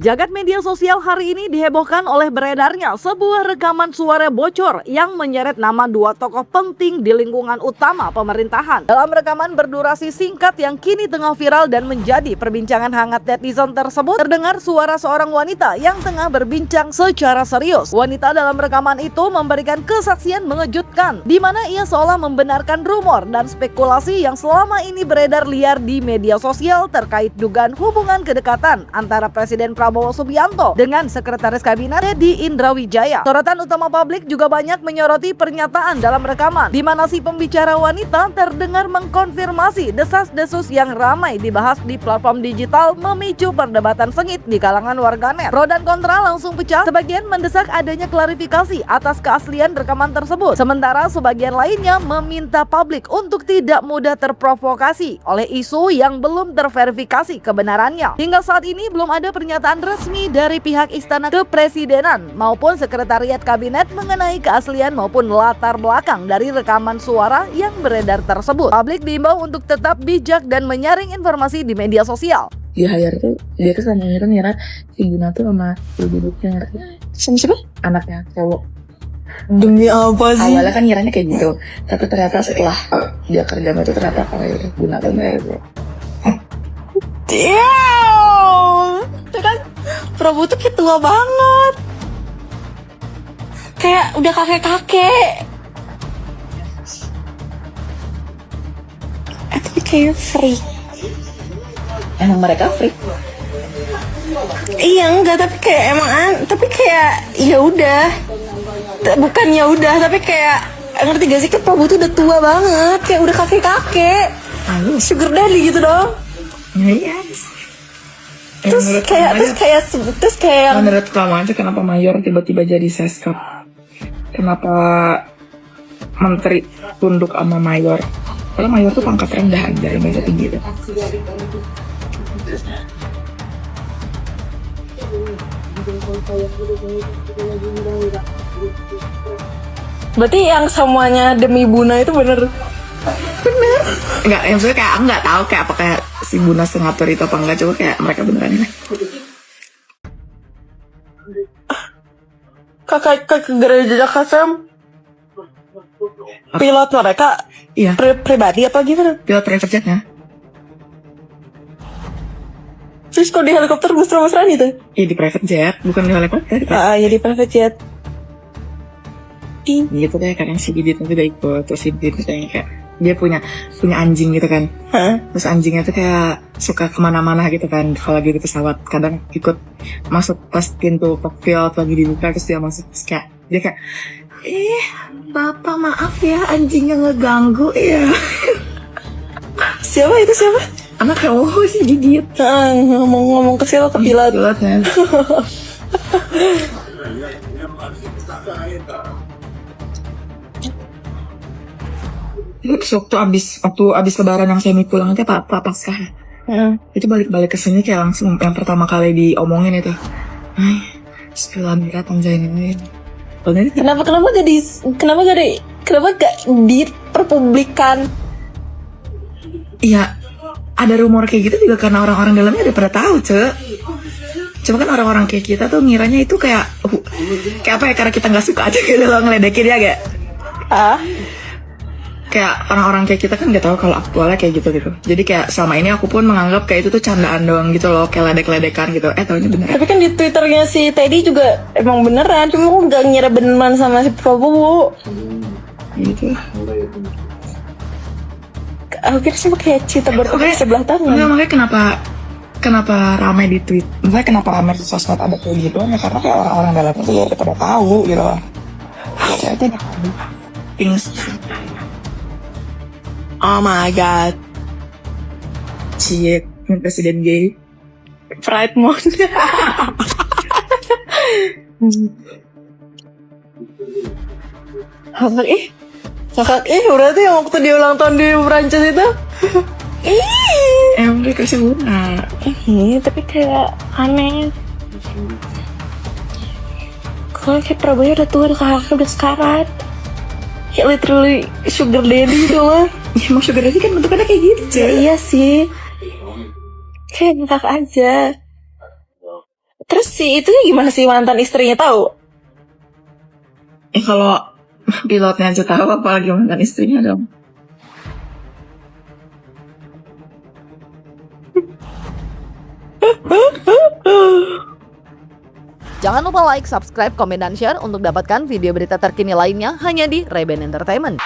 Jagat media sosial hari ini dihebohkan oleh beredarnya sebuah rekaman suara bocor yang menyeret nama dua tokoh penting di lingkungan utama pemerintahan. Dalam rekaman berdurasi singkat yang kini tengah viral dan menjadi perbincangan hangat netizen tersebut, terdengar suara seorang wanita yang tengah berbincang secara serius. Wanita dalam rekaman itu memberikan kesaksian mengejutkan, di mana ia seolah membenarkan rumor dan spekulasi yang selama ini beredar liar di media sosial terkait dugaan hubungan kedekatan antara Presiden Prabowo Subianto dengan Sekretaris Kabinet Teddy Indrawijaya. Sorotan utama publik juga banyak menyoroti pernyataan dalam rekaman, di mana si pembicara wanita terdengar mengkonfirmasi desas-desus yang ramai dibahas di platform digital, memicu perdebatan sengit di kalangan warganet. Pro dan kontra langsung pecah. Sebagian mendesak adanya klarifikasi atas keaslian rekaman tersebut, sementara sebagian lainnya meminta publik untuk tidak mudah terprovokasi oleh isu yang belum terverifikasi kebenarannya. Hingga saat ini belum ada pernyataan resmi dari pihak Istana Kepresidenan maupun Sekretariat Kabinet mengenai keaslian maupun latar belakang dari rekaman suara yang beredar tersebut. Publik diimbau untuk tetap bijak dan menyaring informasi di media sosial. Dia tuh sama ngira si Gina tuh sama duduknya sama siapa? Anaknya cowok. Demi apa sih? Awalnya kan ngiranya kayak gitu, tapi ternyata setelah dia kerja itu ternyata kayak Gina tuh kayak gitu. Damn, itu kan Prabowo tuh kayak tua banget, kayak udah kakek-kakek. Tapi kayak freak. Emang mereka freak? Iya enggak, tapi kayak tapi kayak ya udah, bukan ya udah, tapi kayak ngerti gak sih, kayak Prabowo tuh udah tua banget, kayak udah kakek-kakek, sugar daddy gitu dong. Iya. Terus kayak menurut kamu aja kenapa mayor tiba-tiba jadi seskap? Kenapa menteri tunduk sama mayor? Kalau mayor tuh pangkat rendah dari meja tinggi tuh. berarti yang semuanya demi Buna itu bener? Enggak, yang maksudnya kayak aku nggak tahu kayak apakah si Buna sengatur itu apa enggak, coba kayak mereka beneran lah. Kakak gereja KSM pilot mereka Iya. Pribadi apa gimana? Pilot private jetnya. Terus kok di helikopter mesra-mesraan gitu? Iya di private jet, bukan di helikopter. Ya di private jet. Gitu deh, kadang si Didit itu udah ikut, terus si Didit kayak dia punya anjing gitu kan. Terus anjingnya tuh kayak suka kemana-mana gitu kan, kalau lagi di pesawat kadang ikut masuk pas pintu cockpit lagi dibuka, terus dia masuk, terus kayak dia kayak bapak maaf ya anjingnya ngeganggu ya. Siapa itu siapa? Anak cowok si Didit. Ngomong ke siapa, ke pilot? Pilotnya. Waktu abis lebaran yang semi pulang itu Pak Paskah. Itu balik ke sini kayak langsung yang pertama kali diomongin itu. Bismillah Tanzania. Kenapa gak diperpublikkan? Iya, ada rumor kayak gitu juga karena orang-orang dalamnya udah pada tahu, Cuma kan orang-orang kayak kita tuh ngiranya itu kayak apa ya, karena kita nggak suka aja gitu loh ngeledekin dia gak? Kayak orang-orang kayak kita kan nggak tahu kalau aktualnya kayak gitu. Jadi kayak selama ini aku pun menganggap kayak itu tuh candaan doang gitu loh, kayak ledek-ledekan gitu. Taunya beneran. Tapi kan di Twitternya si Teddy juga emang beneran, cuma aku nggak ngira beneran sama si Prabowo. Gitu. Aku kira sih kayak cinta bertepuk sebelah tangan. Enggak, makanya kenapa ramai di tweet, makanya kenapa ramai di sosmed ada kayak gitu ya, karena kayak orang-orang dalamnya tuh udah pada tahu gitu loh. Oh my god, Cie, presiden gay, Pride Month. Kakak berarti yang waktu dia ulang tahun di Prancis itu. emang dia kasih bunga. Tapi kayak aneh. Kalau kayak Prabowo udah tua, kakaknya udah sekarat. Kayak literally sugar daddy gitu lah. Ya emang sugar daddy kan bentukannya kayak gitu, Iya sih. Kayak kakak aja. Terus si itu gimana sih mantan istrinya tahu? Kalau pilotnya aja tahu, apalagi mantan istrinya dong. Jangan lupa like, subscribe, komen, dan share untuk dapatkan video berita terkini lainnya hanya di Reben Entertainment.